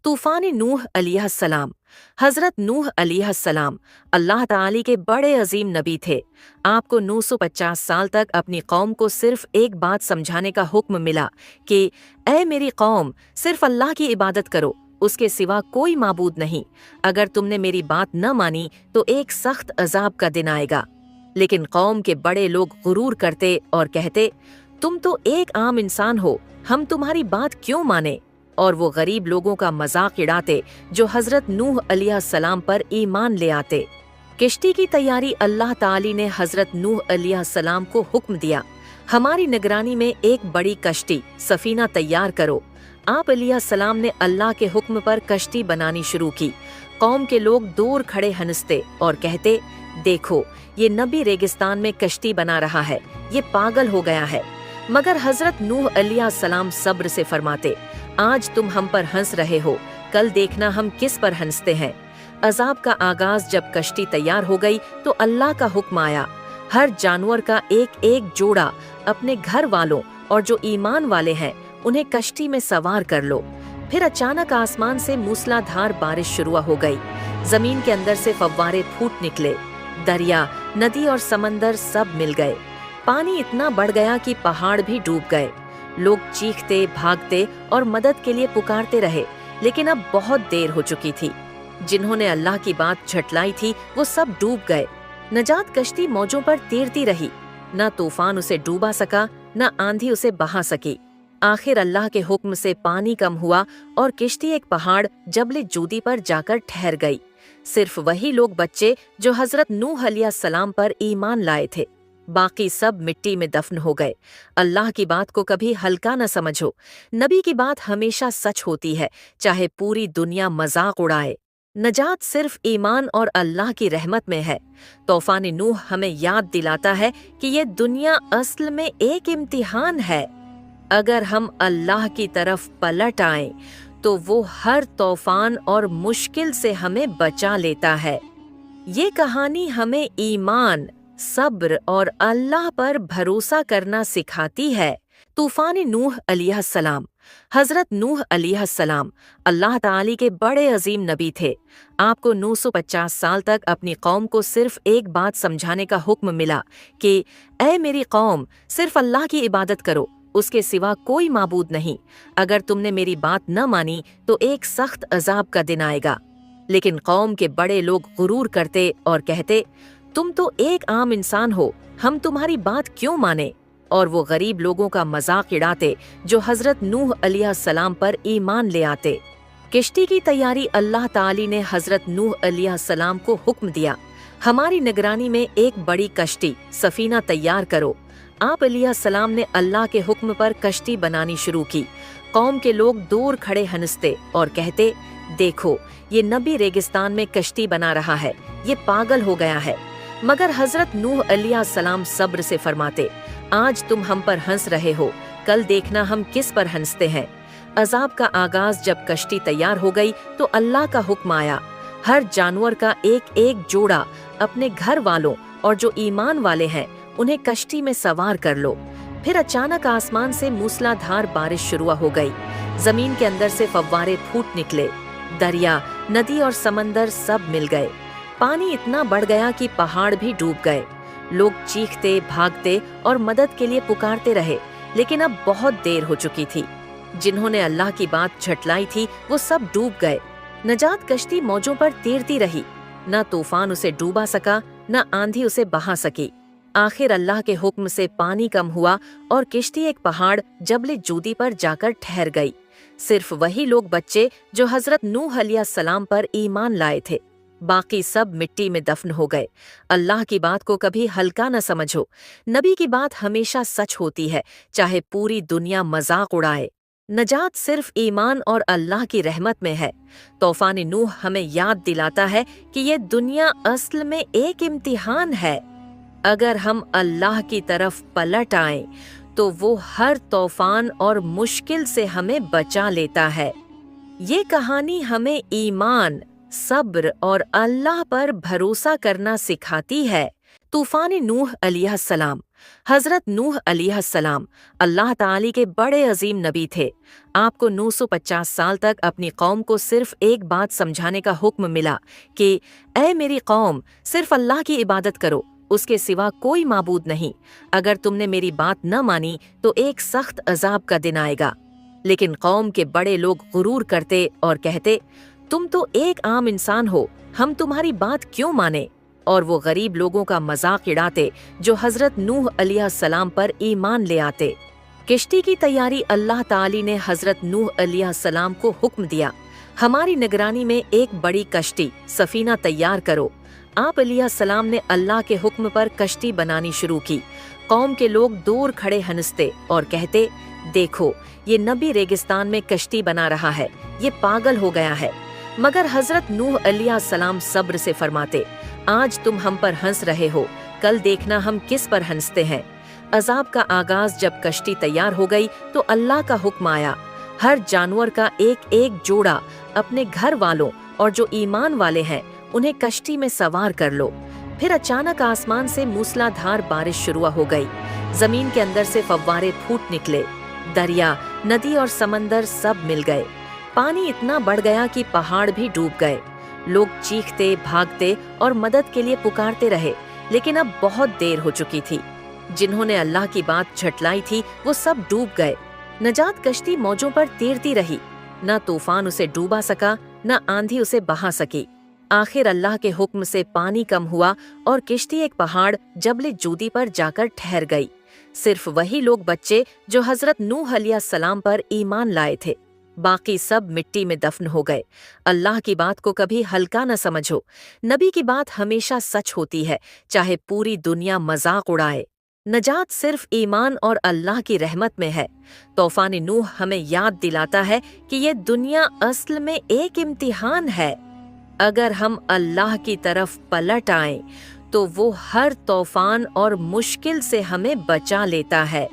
तूफ़ान नूह अलैहिस्सलाम। हज़रत नूह अलैहिस्सलाम अल्लाह ताली के बड़े अजीम नबी थे। आपको 950 साल तक अपनी कौम को सिर्फ एक बात समझाने का हुक्म मिला कि ऐ मेरी कौम, सिर्फ अल्लाह की इबादत करो, उसके सिवा कोई माबूद नहीं। अगर तुमने मेरी बात न मानी तो एक सख्त अजाब का दिन आएगा। लेकिन कौम के बड़े लोग गुरूर करते और कहते, तुम तो एक आम इंसान हो, हम तुम्हारी बात क्यों माने। और वो गरीब लोगों का मजाक उड़ाते जो हजरत नूह अलैहिस्सलाम पर ईमान ले आते। किश्ती की तैयारी अल्लाह ताली ने हजरत नूह अलैहिस्सलाम को हुक्म दिया, हमारी निगरानी में एक बड़ी कश्ती सफीना तैयार करो। आप अलैहिस्सलाम ने अल्लाह के हुक्म पर कश्ती बनानी शुरू की। कौम के लोग दूर खड़े हंसते और कहते, देखो ये नबी रेगिस्तान में कश्ती बना रहा है, ये पागल हो गया है। मगर हजरत नूह अलैहिस्सलाम सब्र से फरमाते, आज तुम हम पर हंस रहे हो, कल देखना हम किस पर हंसते हैं। अजाब का आगाज जब कश्ती तैयार हो गई तो अल्लाह का हुक्म आया, हर जानवर का एक एक जोड़ा अपने घर वालों और जो ईमान वाले हैं उन्हें कश्ती में सवार कर लो। फिर अचानक आसमान से मूसलाधार बारिश शुरू हो गई। जमीन के अंदर से फव्वारे फूट निकले। दरिया, नदी और समंदर सब मिल गए। पानी इतना बढ़ गया कि पहाड़ भी डूब गए। लोग चीखते, भागते और मदद के लिए पुकारते रहे, लेकिन अब बहुत देर हो चुकी थी। जिन्होंने अल्लाह की बात झटलाई थी वो सब डूब गए। नजात कश्ती मौजों पर तैरती रही, न तूफान उसे डूबा सका, न आंधी उसे बहा सकी। आखिर अल्लाह के हुक्म से पानी कम हुआ और किश्ती एक पहाड़ जबले जूदी पर जाकर ठहर गई। सिर्फ वही लोग बच्चे जो हजरत नूह अलैहिस्सलाम पर ईमान लाए थे, बाकी सब मिट्टी में दफन हो गए। अल्लाह की बात को कभी हल्का न समझो। नबी की बात हमेशा सच होती है, चाहे पूरी दुनिया मजाक उड़ाए। नजात सिर्फ ईमान और अल्लाह की रहमत में है। तूफान नूह हमें याद दिलाता है कि ये दुनिया असल में एक इम्तिहान है। अगर हम अल्लाह की तरफ पलट आएं तो वो हर तूफान और मुश्किल से हमें बचा लेता है। ये कहानी हमें ईमान, सब्र और अल्लाह पर भरोसा करना सिखाती है। तूफान नूह अलैहिस्सलाम। हजरत नूह अलैहिस्सलाम अल्लाह ताली के बड़े अजीम नबी थे। आपको 950 साल तक अपनी कौम को सिर्फ एक बात समझाने का हुक्म मिला कि ऐ मेरी कौम, सिर्फ अल्लाह की इबादत करो, उसके सिवा कोई माबूद नहीं। अगर तुमने मेरी बात न मानी तो एक सख्त अजाब का दिन आएगा। लेकिन कौम के बड़े लोग गुरूर करते और कहते, तुम तो एक आम इंसान हो, हम तुम्हारी बात क्यों माने। और वो गरीब लोगों का मजाक उड़ाते जो हजरत नूह अलैहिस्सलाम पर ईमान ले आते। किश्ती की तैयारी अल्लाह ताली ने हजरत नूह अलैहिस्सलाम को हुक्म दिया, हमारी निगरानी में एक बड़ी कश्ती सफीना तैयार करो। आप अलैहिस्सलाम ने अल्लाह के हुक्म पर कश्ती बनानी शुरू की। कौम के लोग दूर खड़े हंसते और कहते, देखो ये नबी रेगिस्तान में कश्ती बना रहा है, ये पागल हो गया है। मगर हजरत नूह अलैहिस्सलाम सब्र से फरमाते, आज तुम हम पर हंस रहे हो, कल देखना हम किस पर हंसते हैं। अजाब का आगाज जब कश्ती तैयार हो गई तो अल्लाह का हुक्म आया, हर जानवर का एक एक जोड़ा अपने घर वालों और जो ईमान वाले हैं उन्हें कश्ती में सवार कर लो। फिर अचानक आसमान से मूसलाधार बारिश शुरू हो गई। जमीन के अंदर से फव्वारे फूट निकले। दरिया, नदी और समंदर सब मिल गए। पानी इतना बढ़ गया कि पहाड़ भी डूब गए। लोग चीखते, भागते और मदद के लिए पुकारते रहे, लेकिन अब बहुत देर हो चुकी थी। जिन्होंने अल्लाह की बात झटलाई थी वो सब डूब गए। नजात कश्ती मौजों पर तैरती रही, न तूफान उसे डूबा सका, न आंधी उसे बहा सकी। आखिर अल्लाह के हुक्म से पानी कम हुआ और किश्ती एक पहाड़ जबले जूदी पर जाकर ठहर गई। सिर्फ वही लोग बच्चे जो हजरत नूह अलैहिस्सलाम पर ईमान लाए थे, बाकी सब मिट्टी में दफन हो गए। अल्लाह की बात को कभी हल्का न समझो। नबी की बात हमेशा सच होती है, चाहे पूरी दुनिया मजाक उड़ाए। नजात सिर्फ ईमान और अल्लाह की रहमत में है। तूफान नूह हमें याद दिलाता है कि ये दुनिया असल में एक इम्तिहान है। अगर हम अल्लाह की तरफ पलट आएं तो वो हर तूफान और मुश्किल से हमें बचा लेता है। ये कहानी हमें ईमान, सब्र और अल्लाह पर भरोसा करना सिखाती है। तूफान नूह अलैहिस्सलाम। हजरत नूह अलैहिस्सलाम अल्लाह ताली के बड़े अजीम नबी थे। आपको 950 साल तक अपनी कौम को सिर्फ एक बात समझाने का हुक्म मिला कि ऐ मेरी कौम, सिर्फ अल्लाह की इबादत करो, उसके सिवा कोई माबूद नहीं। अगर तुमने मेरी बात न मानी तो एक सख्त अजाब का दिन आएगा। लेकिन कौम के बड़े लोग गुरूर करते और कहते, तुम तो एक आम इंसान हो, हम तुम्हारी बात क्यों माने? और वो गरीब लोगों का मजाक उड़ाते जो हजरत नूह अलैहिस्सलाम पर ईमान ले आते। किश्ती की तैयारी अल्लाह ताली ने हजरत नूह अलैहिस्सलाम को हुक्म दिया, हमारी निगरानी में एक बड़ी कश्ती सफीना तैयार करो। आप अलैहिस्सलाम ने अल्लाह के हुक्म पर कश्ती बनानी शुरू की। कौम के लोग दूर खड़े हंसते और कहते, देखो ये नबी रेगिस्तान में कश्ती बना रहा है, ये पागल हो गया है। मगर हजरत नूह अलैहिस्सलाम सब्र से फरमाते, आज तुम हम पर हंस रहे हो, कल देखना हम किस पर हंसते हैं। अजाब का आगाज जब कश्ती तैयार हो गई तो अल्लाह का हुक्म आया, हर जानवर का एक एक जोड़ा अपने घर वालों और जो ईमान वाले हैं उन्हें कश्ती में सवार कर लो। फिर अचानक आसमान से मूसलाधार बारिश शुरू हो गई। जमीन के अंदर से फव्वारे फूट निकले। दरिया, नदी और समंदर सब मिल गए। पानी इतना बढ़ गया कि पहाड़ भी डूब गए। लोग चीखते, भागते और मदद के लिए पुकारते रहे, लेकिन अब बहुत देर हो चुकी थी। जिन्होंने अल्लाह की बात झटलाई थी वो सब डूब गए। नजात कश्ती मौजों पर तैरती रही, न तूफान उसे डूबा सका, न आंधी उसे बहा सकी। आखिर अल्लाह के हुक्म से पानी कम हुआ और किश्ती एक पहाड़ जबले जूदी पर जाकर ठहर गई। सिर्फ वही लोग बच्चे जो हजरत नूह अलैहिस्सलाम पर ईमान लाए थे, बाकी सब मिट्टी में दफन हो गए। अल्लाह की बात को कभी हल्का न समझो। नबी की बात हमेशा सच होती है, चाहे पूरी दुनिया मजाक उड़ाए। नजात सिर्फ ईमान और अल्लाह की रहमत में है। तूफान नूह हमें याद दिलाता है कि ये दुनिया असल में एक इम्तिहान है। अगर हम अल्लाह की तरफ पलट आएं तो वो हर तूफान और मुश्किल से हमें बचा लेता है।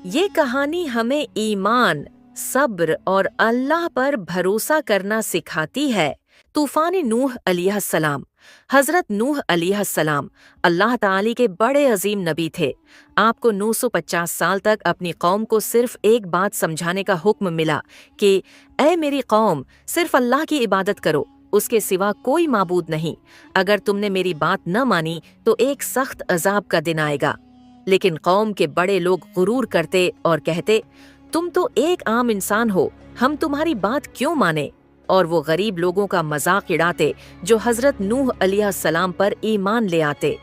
ये कहानी हमें ईमान, सब्र और अल्लाह पर भरोसा करना सिखाती है। तूफान नूह अलैहिस्सलाम हजरत नूह अलैहिस्सलाम अल्लाह ताली के बड़े अजीम नबी थे। आपको 950 साल तक अपनी कौम को सिर्फ एक बात समझाने का हुक्म मिला कि ऐ मेरी कौम, सिर्फ अल्लाह की इबादत करो, उसके सिवा कोई माबूद नहीं। अगर तुमने मेरी बात न मानी तो एक सख्त अजाब का दिन आएगा। लेकिन कौम के बड़े लोग गुरूर करते और कहते, तुम तो एक आम इंसान हो, हम तुम्हारी बात क्यों माने? और वो गरीब लोगों का मजाक उड़ाते जो हजरत नूह अलैहिस्सलाम पर ईमान ले आते।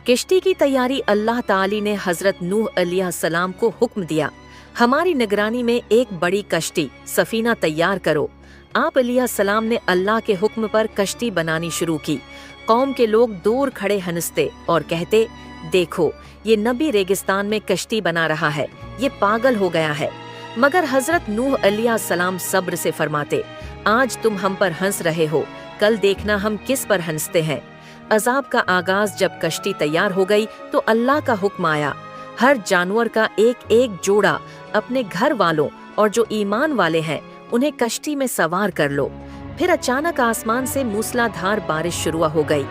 किश्ती की तैयारी अल्लाह ताली ने हजरत नूह अलैहिस्सलाम को हुक्म दिया, हमारी निगरानी में एक बड़ी कश्ती सफीना तैयार करो। आप अलैहिस्सलाम ने अल्लाह के हुक्म पर कश्ती बनानी शुरू की। कौम के लोग दूर खड़े हंसते और कहते, देखो ये नबी रेगिस्तान में कश्ती बना रहा है, ये पागल हो गया है। मगर हजरत नूह अलैहिस्सलाम सब्र से फरमाते, आज तुम हम पर हंस रहे हो, कल देखना हम किस पर हंसते हैं। अजाब का आगाज जब कश्ती तैयार हो गई तो अल्लाह का हुक्म आया, हर जानवर का एक एक जोड़ा अपने घर वालों और जो ईमान वाले हैं उन्हें कश्ती में सवार कर लो। फिर अचानक आसमान से मूसलाधार बारिश शुरू हो गई।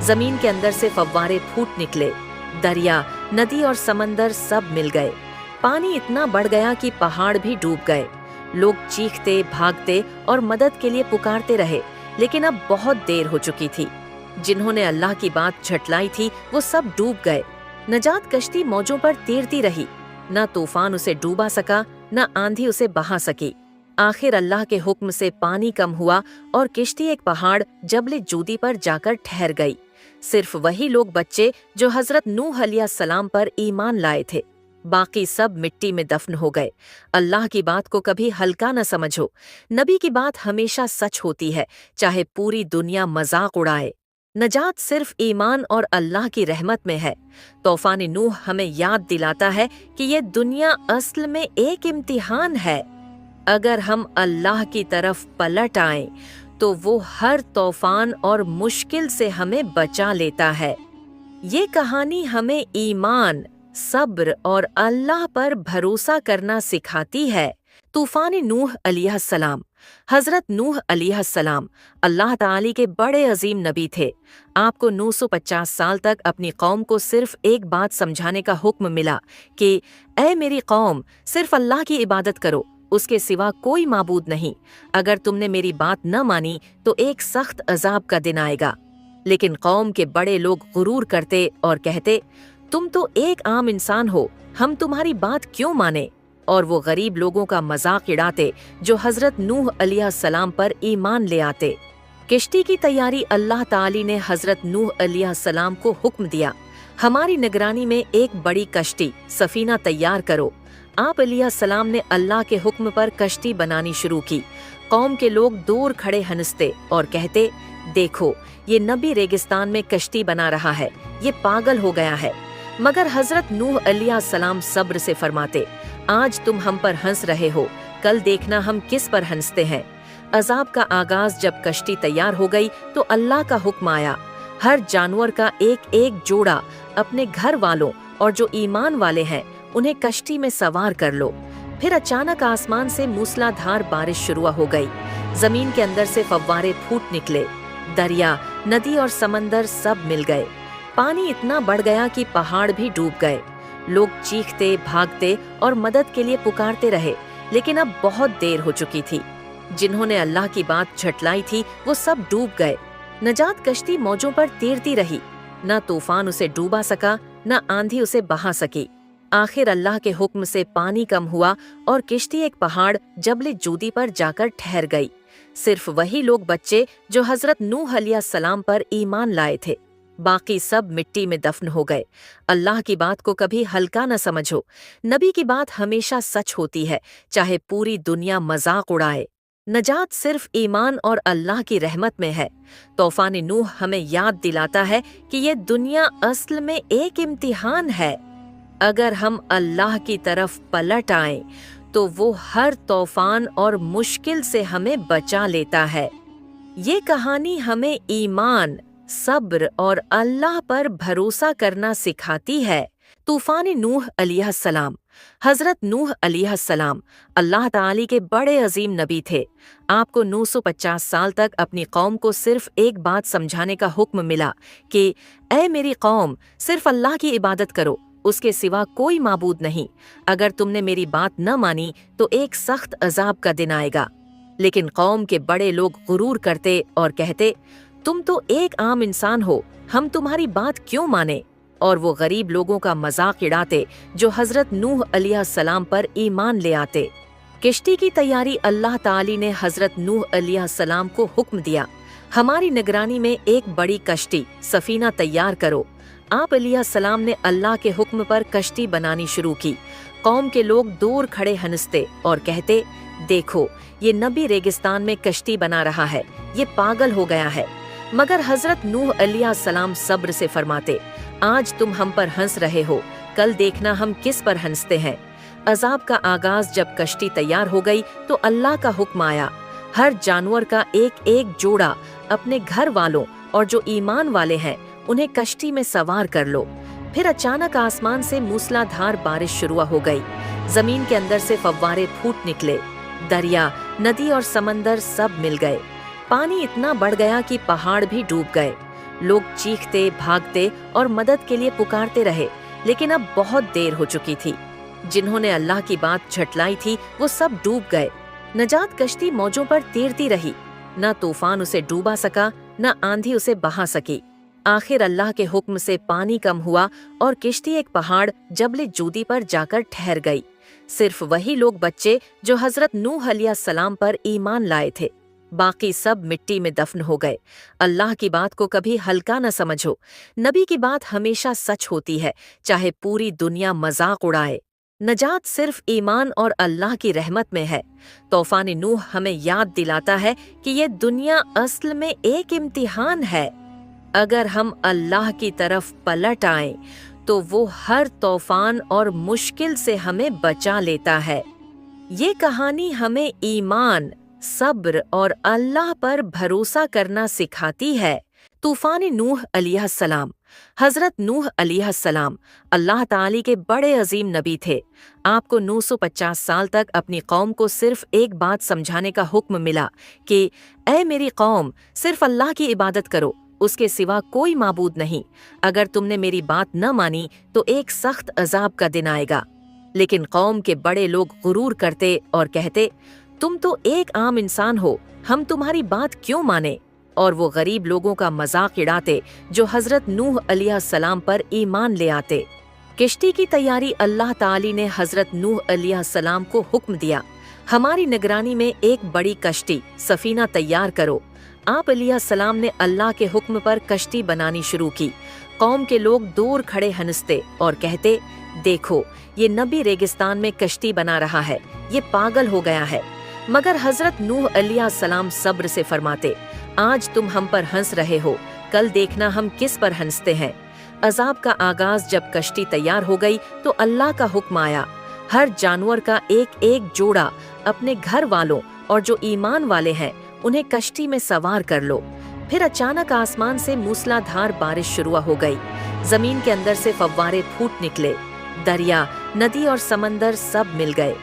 जमीन के अंदर से फव्वारे फूट निकले। दरिया, नदी और समंदर सब मिल गए। पानी इतना बढ़ गया कि पहाड़ भी डूब गए। लोग चीखते, भागते और मदद के लिए पुकारते रहे, लेकिन अब बहुत देर हो चुकी थी। जिन्होंने अल्लाह की बात झटलाई थी वो सब डूब गए। नजात कश्ती मौजों पर तैरती रही, न तूफान उसे डूबा सका, न आंधी उसे बहा सकी। आखिर अल्लाह के हुक्म से पानी कम हुआ और किश्ती एक पहाड़ जबले जूदी पर जाकर ठहर गई। सिर्फ वही लोग बच्चे जो हजरत नूह अलैहिस्सलाम पर ईमान लाए थे, बाकी सब मिट्टी में दफन हो गए। अल्लाह की बात को कभी हल्का न समझो। नबी की बात हमेशा सच होती है, चाहे पूरी दुनिया मजाक उड़ाए। नजात सिर्फ ईमान और अल्लाह की रहमत में है। तूफान नूह हमें याद दिलाता है कि ये दुनिया असल में एक इम्तिहान है। अगर हम अल्लाह की तरफ पलट आएं तो वो हर तूफान और मुश्किल से हमें बचा लेता है। ये कहानी हमें ईमान, सब्र और अल्लाह पर भरोसा करना सिखाती है। तूफ़ान नूह अलैहिस्सलाम। हज़रत नूह अलैहिस्सलाम अल्लाह ताली के बड़े अजीम नबी थे। आपको 950 साल तक अपनी कौम को सिर्फ एक बात समझाने का हुक्म मिला कि ऐ मेरी कौम, सिर्फ अल्लाह की इबादत करो, उसके सिवा कोई माबूद नहीं। अगर तुमने मेरी बात न मानी तो एक सख्त अजाब का दिन आएगा। लेकिन कौम के बड़े लोग गुरूर करते और कहते, तुम तो एक आम इंसान हो, हम तुम्हारी बात क्यों माने? और वो गरीब लोगों का मजाक उड़ाते जो हजरत नूह अलैहिस्सलाम पर ईमान ले आते। किश्ती की तैयारी अल्लाह ताली ने हजरत नूह अलैहिस्सलाम को हुक्म दिया, हमारी निगरानी में एक बड़ी कश्ती सफीना तैयार करो। आप अलैहिस्सलाम ने अल्लाह के हुक्म पर कश्ती बनानी शुरू की। कौम के लोग दूर खड़े हंसते और कहते, देखो ये नबी रेगिस्तान में कश्ती बना रहा है, ये पागल हो गया है। मगर हजरत नूह अलैहिस्सलाम सब्र से फरमाते, आज तुम हम पर हंस रहे हो, कल देखना हम किस पर हंसते हैं। अजाब का आगाज जब कश्ती तैयार हो गई तो अल्लाह का हुक्म आया, हर जानवर का एक एक जोड़ा अपने घर वालों और जो ईमान वाले हैं उन्हें कश्ती में सवार कर लो। फिर अचानक आसमान से मूसलाधार बारिश शुरू हो गई। जमीन के अंदर से फव्वारे फूट निकले। दरिया, नदी और समंदर सब मिल गए। पानी इतना बढ़ गया कि पहाड़ भी डूब गए। लोग चीखते, भागते और मदद के लिए पुकारते रहे, लेकिन अब बहुत देर हो चुकी थी। जिन्होंने अल्लाह की बात झटलाई थी वो सब डूब गए। नजात कश्ती मौजों पर तैरती रही, न तूफान उसे डूबा सका, न आंधी उसे बहा सकी। आखिर अल्लाह के हुक्म से पानी कम हुआ और किश्ती एक पहाड़ जबले जूदी पर जाकर ठहर गई। सिर्फ वही लोग बच्चे जो हजरत नूह अलैहिस्सलाम पर ईमान लाए थे, बाकी सब मिट्टी में दफन हो गए। अल्लाह की बात को कभी हल्का न समझो। नबी की बात हमेशा सच होती है, चाहे पूरी दुनिया मजाक उड़ाए। नजात सिर्फ ईमान और अल्लाह की रहमत में है। तूफान नूह हमें याद दिलाता है कि ये दुनिया असल में एक इम्तिहान है। अगर हम अल्लाह की तरफ पलट आएं तो वो हर तूफान और मुश्किल से हमें बचा लेता है। ये कहानी हमें ईमान, सब्र और अल्लाह पर भरोसा करना सिखाती है। तूफान नूह अलैहिस्सलाम। हजरत नूह अलैहिस्सलाम अल्लाह ताली के बड़े अजीम नबी थे। आपको 950 साल तक अपनी कौम को सिर्फ एक बात समझाने का हुक्म मिला कि ऐ मेरी कौम, सिर्फ अल्लाह की इबादत करो, उसके सिवा कोई माबूद नहीं। अगर तुमने मेरी बात न मानी तो एक सख्त अजाब का दिन आएगा। लेकिन कौम के बड़े लोग गुरूर करते और कहते, तुम तो एक आम इंसान हो, हम तुम्हारी बात क्यों माने? और वो गरीब लोगों का मजाक उड़ाते जो हजरत नूह अलैहिस्सलाम पर ईमान ले आते। किश्ती की तैयारी अल्लाह ताली ने हजरत नूह अलैहिस्सलाम को हुक्म दिया, हमारी निगरानी में एक बड़ी कश्ती सफीना तैयार करो। आप अलैहिस्सलाम ने अल्लाह के हुक्म पर कश्ती बनानी शुरू की। कौम के लोग दूर खड़े हंसते और कहते, देखो ये नबी रेगिस्तान में कश्ती बना रहा है, ये पागल हो गया है। मगर हजरत नूह अलैहिस्सलाम सब्र से फरमाते, आज तुम हम पर हंस रहे हो, कल देखना हम किस पर हंसते हैं। अजाब का आगाज जब कश्ती तैयार हो गई तो अल्लाह का हुक्म आया, हर जानवर का एक एक जोड़ा अपने घर वालों और जो ईमान वाले हैं उन्हें कश्ती में सवार कर लो। फिर अचानक आसमान से मूसलाधार बारिश शुरू हो गई। जमीन के अंदर से फव्वारे फूट निकले। दरिया, नदी और समंदर सब मिल गए। पानी इतना बढ़ गया कि पहाड़ भी डूब गए। लोग चीखते, भागते और मदद के लिए पुकारते रहे, लेकिन अब बहुत देर हो चुकी थी। जिन्होंने अल्लाह की बात झटलाई थी वो सब डूब गए। नजात कश्ती मौजों पर तैरती रही, न तूफान उसे डूबा सका, न आंधी उसे बहा सकी। आखिर अल्लाह के हुक्म से पानी कम हुआ और किश्ती एक पहाड़ जबले जूदी पर जाकर ठहर गई। सिर्फ वही लोग बच्चे जो हजरत नूह अलैहिस्सलाम पर ईमान लाए थे, बाकी सब मिट्टी में दफन हो गए। अल्लाह की बात को कभी हल्का न समझो। नबी की बात हमेशा सच होती है, चाहे पूरी दुनिया मजाक उड़ाए। नजात सिर्फ ईमान और अल्लाह की रहमत में है। तूफान नूह हमें याद दिलाता है कि ये दुनिया असल में एक इम्तिहान है। अगर हम अल्लाह की तरफ पलट आएं तो वो हर तूफान और मुश्किल से हमें बचा लेता है। ये कहानी हमें ईमान, सब्र और अल्लाह पर भरोसा करना सिखाती है। तूफान नूह अलैहिस्सलाम। हज़रत नूह अलैहिस्सलाम अल्लाह ताली के बड़े अजीम नबी थे। आपको 950 साल तक अपनी कौम को सिर्फ एक बात समझाने का हुक्म मिला कि ऐ मेरी कौम, सिर्फ अल्लाह की इबादत करो, उसके सिवा कोई माबूद नहीं। अगर तुमने मेरी बात न मानी तो एक सख्त अजाब का दिन आएगा। लेकिन कौम के बड़े लोग गुरूर करते और कहते, तुम तो एक आम इंसान हो, हम तुम्हारी बात क्यों माने? और वो गरीब लोगों का मजाक उड़ाते जो हजरत नूह अलैहिस्सलाम पर ईमान ले आते। किश्ती की तैयारी अल्लाह ताली ने हजरत नूह अलैहिस्सलाम को हुक्म दिया, हमारी निगरानी में एक बड़ी कश्ती सफीना तैयार करो। आप अलैहिस्सलाम ने अल्लाह के हुक्म पर कश्ती बनानी शुरू की। कौम के लोग दूर खड़े हंसते और कहते, देखो ये नबी रेगिस्तान में कश्ती बना रहा है, ये पागल हो गया है। मगर हजरत नूह अलैहिस्सलाम सब्र से फरमाते, आज तुम हम पर हंस रहे हो, कल देखना हम किस पर हंसते हैं। अजाब का आगाज जब कश्ती तैयार हो गई तो अल्लाह का हुक्म आया, हर जानवर का एक एक जोड़ा अपने घर वालों और जो ईमान वाले हैं उन्हें कश्ती में सवार कर लो। फिर अचानक आसमान से मूसलाधार बारिश शुरू हो गई। जमीन के अंदर से फव्वारे फूट निकले। दरिया, नदी और समंदर सब मिल गए।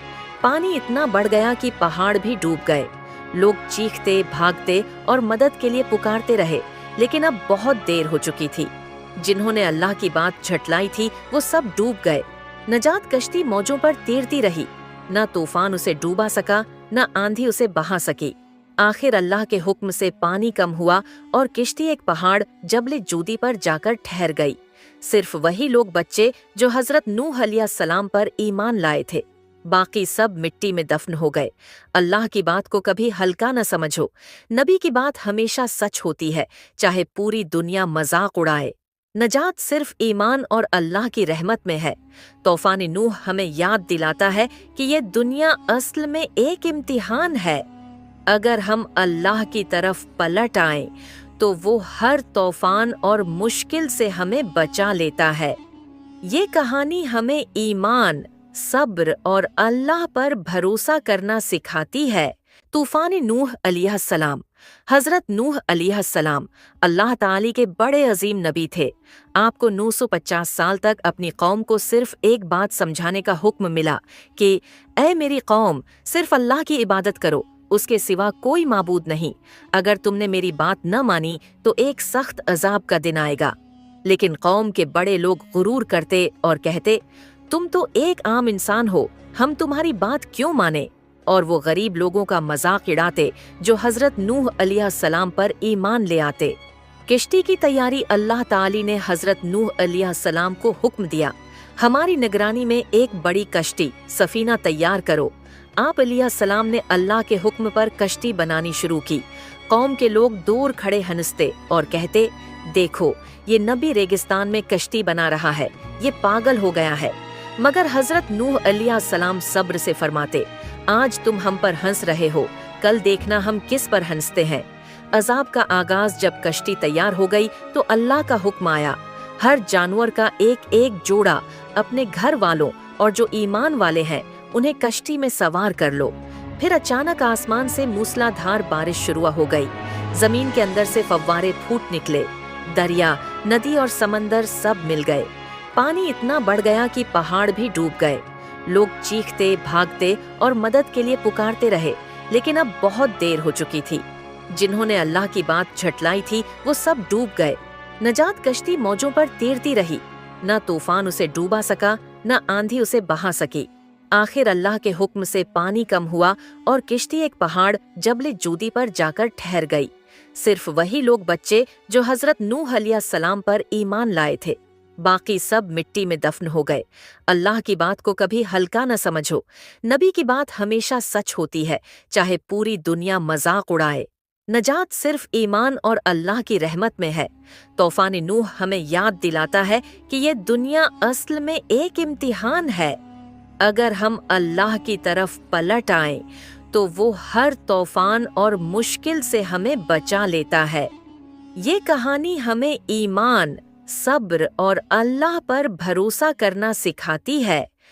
पानी इतना बढ़ गया कि पहाड़ भी डूब गए। लोग चीखते, भागते और मदद के लिए पुकारते रहे, लेकिन अब बहुत देर हो चुकी थी। जिन्होंने अल्लाह की बात झटलाई थी वो सब डूब गए। नजात कश्ती मौजों पर तैरती रही, न तूफान उसे डूबा सका, न आंधी उसे बहा सकी। आखिर अल्लाह के हुक्म से पानी कम हुआ और किश्ती एक पहाड़ जबले जूदी पर जाकर ठहर गई। सिर्फ वही लोग बच्चे जो हजरत नूह अलैहिस्सलाम पर ईमान लाए थे, बाकी सब मिट्टी में दफन हो गए। अल्लाह की बात को कभी हल्का न समझो। नबी की बात हमेशा सच होती है, चाहे पूरी दुनिया मजाक उड़ाए। नजात सिर्फ ईमान और अल्लाह की रहमत में है। तूफान नूह हमें याद दिलाता है कि ये दुनिया असल में एक इम्तिहान है। अगर हम अल्लाह की तरफ पलट आएं तो वो हर तूफान और मुश्किल से हमें बचा लेता है। ये कहानी हमें ईमान, सब्र और अल्लाह पर भरोसा करना सिखाती है। तूफान नूह अलैहिस्सलाम हजरत नूह अलैहिस्सलाम अल्लाह ताली के बड़े अजीम नबी थे। आपको 950 साल तक अपनी कौम को सिर्फ एक बात समझाने का हुक्म मिला कि ऐ मेरी कौम, सिर्फ अल्लाह की इबादत करो, उसके सिवा कोई माबूद नहीं। अगर तुमने मेरी बात न मानी तो एक सख्त अजाब का दिन आएगा। लेकिन कौम के बड़े लोग गुरूर करते और कहते, तुम तो एक आम इंसान हो, हम तुम्हारी बात क्यों माने? और वो गरीब लोगों का मजाक उड़ाते जो हजरत नूह अलैहिस्सलाम पर ईमान ले आते। किश्ती की तैयारी अल्लाह ताली ने हजरत नूह अलैहिस्सलाम को हुक्म दिया, हमारी निगरानी में एक बड़ी कश्ती सफीना तैयार करो। आप अलैहिस्सलाम ने अल्लाह के हुक्म पर कश्ती बनानी शुरू की। कौम के लोग दूर खड़े हंसते और कहते, देखो ये नबी रेगिस्तान में कश्ती बना रहा है, ये पागल हो गया है। मगर हजरत नूह अलैहिस्सलाम सब्र से फरमाते, आज तुम हम पर हंस रहे हो, कल देखना हम किस पर हंसते हैं। अजाब का आगाज जब कश्ती तैयार हो गई तो अल्लाह का हुक्म आया, हर जानवर का एक एक जोड़ा अपने घर वालों और जो ईमान वाले हैं उन्हें कश्ती में सवार कर लो। फिर अचानक आसमान से मूसलाधार बारिश शुरू हो गई। जमीन के अंदर से फव्वारे फूट निकले। दरिया, नदी और समंदर सब मिल गए। पानी इतना बढ़ गया कि पहाड़ भी डूब गए। लोग चीखते, भागते और मदद के लिए पुकारते रहे, लेकिन अब बहुत देर हो चुकी थी। जिन्होंने अल्लाह की बात झटलाई थी वो सब डूब गए। नजात कश्ती मौजों पर तैरती रही, न तूफान उसे डूबा सका, न आंधी उसे बहा सकी। आखिर अल्लाह के हुक्म से पानी कम हुआ और किश्ती एक पहाड़ जबले जूदी पर जाकर ठहर गई। सिर्फ वही लोग बच्चे जो हजरत नूह अलैहिस्सलाम पर ईमान लाए थे, बाकी सब मिट्टी में दफन हो गए। अल्लाह की बात को कभी हल्का न समझो। नबी की बात हमेशा सच होती है, चाहे पूरी दुनिया मजाक उड़ाए। नजात सिर्फ ईमान और अल्लाह की रहमत में है। तूफान नूह हमें याद दिलाता है कि ये दुनिया असल में एक इम्तिहान है। अगर हम अल्लाह की तरफ पलट आएं तो वो हर तूफान और मुश्किल से हमें बचा लेता है। ये कहानी हमें ईमान, सब्र और अल्लाह पर भरोसा करना सिखाती है।